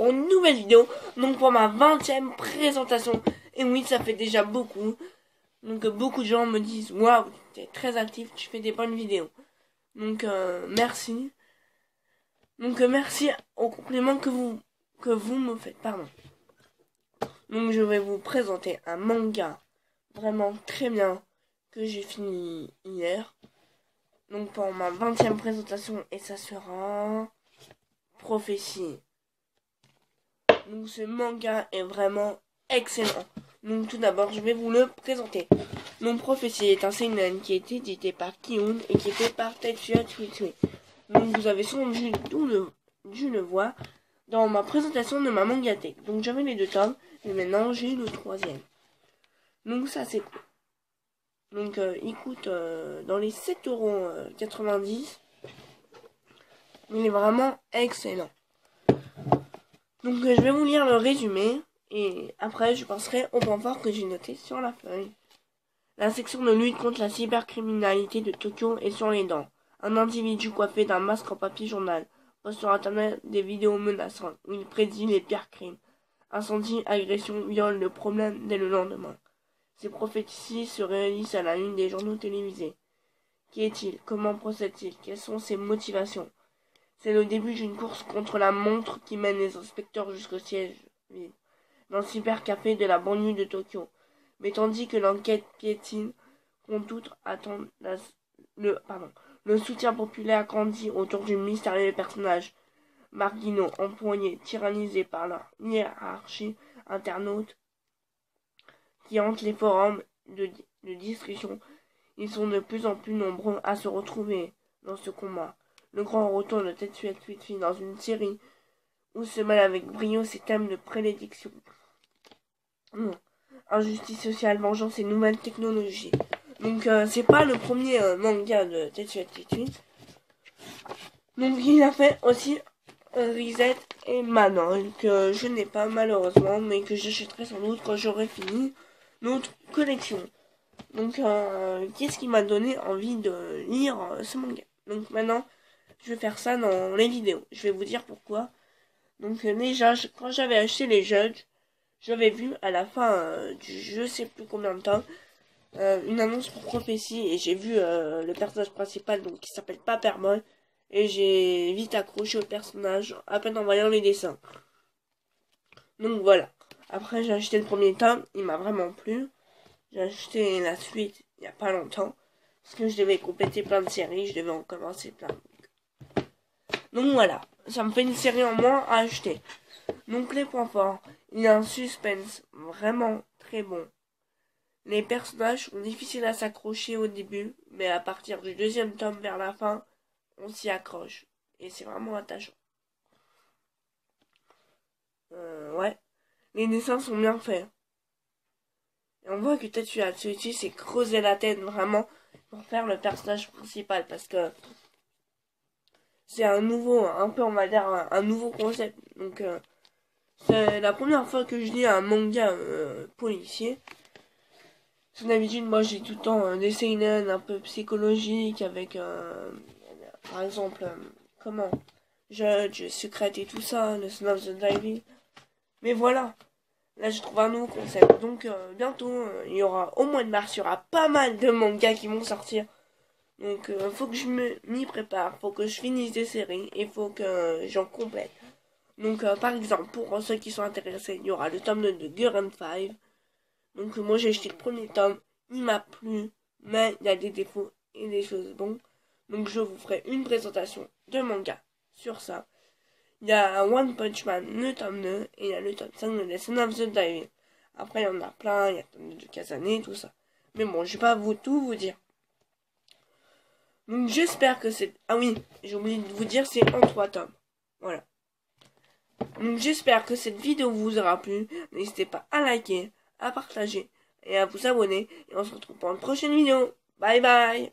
pour une nouvelle vidéo, donc pour ma 20e présentation. Et oui, ça fait déjà beaucoup. Donc beaucoup de gens me disent, waouh, tu es très actif, tu fais des bonnes vidéos. Donc merci. Donc merci aux compliments que vous me faites, pardon. Donc je vais vous présenter un manga vraiment très bien que j'ai fini hier. Donc pour ma 20e présentation, et ça sera Prophétie. Donc ce manga est vraiment excellent. Donc tout d'abord, je vais vous le présenter. Donc Prophétie est un seinen qui est édité par Kiun et qui est fait par Tetsuya Tsutsui. Donc vous avez sûrement dû le voir dans ma présentation de ma mangathèque. Donc j'avais les 2 tomes, mais maintenant j'ai le 3e. Donc ça c'est cool. Donc il coûte dans les 7,90 €. Il est vraiment excellent. Donc je vais vous lire le résumé et après je passerai au point fort que j'ai noté sur la feuille. La section de lutte contre la cybercriminalité de Tokyo est sur les dents. Un individu coiffé d'un masque en papier journal poste sur internet des vidéos menaçantes où il prédit les pires crimes. Incendie, agression, viol, le problème dès le lendemain. Ces prophéties se réalisent à la une des journaux télévisés. Qui est-il? Comment procède-t-il? Quelles sont ses motivations? C'est le début d'une course contre la montre qui mène les inspecteurs jusqu'au siège vide, dans le cybercafé de la banlieue de Tokyo. Mais tandis que l'enquête piétine, qu'on toute attend le soutien populaire grandit autour du mystérieux personnage marginaux, employés, tyrannisés par leur hiérarchie internaute qui hantent les forums de discussion. Ils sont de plus en plus nombreux à se retrouver dans ce combat. Le grand retour de Tetsuya Tsutsui dans une série où se mêlent avec brio ses thèmes de prédilection. Injustice sociale, vengeance et nouvelles technologies. Donc c'est pas le premier manga de Tetsuya Tsutsui. Donc il a fait aussi Reset et Manon que je n'ai pas malheureusement, mais que j'achèterai sans doute quand j'aurai fini notre collection. Donc qu'est-ce qui m'a donné envie de lire ce manga? Donc maintenant je vais faire ça dans les vidéos. Je vais vous dire pourquoi. Donc déjà, quand j'avais acheté les Judges, j'avais vu à la fin du je sais plus combien de temps une annonce pour Prophétie et j'ai vu le personnage principal donc qui s'appelle Paperboy et j'ai vite accroché au personnage à peine en voyant les dessins. Donc voilà. Après j'ai acheté le premier tome, il m'a vraiment plu. J'ai acheté la suite il y a pas longtemps parce que je devais compléter plein de séries, je devais en commencer plein. Donc voilà, ça me fait une série en moins à acheter. Donc les points forts, il y a un suspense vraiment très bon. Les personnages sont difficiles à s'accrocher au début, mais à partir du 2e tome vers la fin, on s'y accroche. Et c'est vraiment attachant. Ouais, les dessins sont bien faits. Et on voit que Tetsuya Tsutsui s'est creusé la tête vraiment pour faire le personnage principal, parce que c'est un peu on va dire, un nouveau concept. Donc c'est la première fois que je lis un manga policier. D'habitude, moi j'ai tout le temps des seinen un peu psychologiques avec, par exemple, Judge, Secret et tout ça, le Son of the Diving. Mais voilà, là je trouve un nouveau concept. Donc bientôt, il y aura au mois de mars, il y aura pas mal de mangas qui vont sortir. Donc faut que je m'y prépare, faut que je finisse des séries et faut que j'en complète. Donc par exemple, pour ceux qui sont intéressés, il y aura le tome 2 de Gurren 5. Donc moi j'ai acheté le premier tome, il m'a plu, mais il y a des défauts et des choses bonnes. Donc je vous ferai une présentation de manga sur ça. Il y a One Punch Man, le tome 2, et il y a le tome 5 de Lesson of the Diving. Après il y en a plein, il y a le tome 2 de Kazane, tout ça. Mais bon, je vais pas tout vous dire. Donc j'espère que c'est... Ah oui, j'ai oublié de vous dire, c'est en 3 tomes. Voilà. Donc j'espère que cette vidéo vous aura plu. N'hésitez pas à liker, à partager et à vous abonner. Et on se retrouve pour une prochaine vidéo. Bye bye.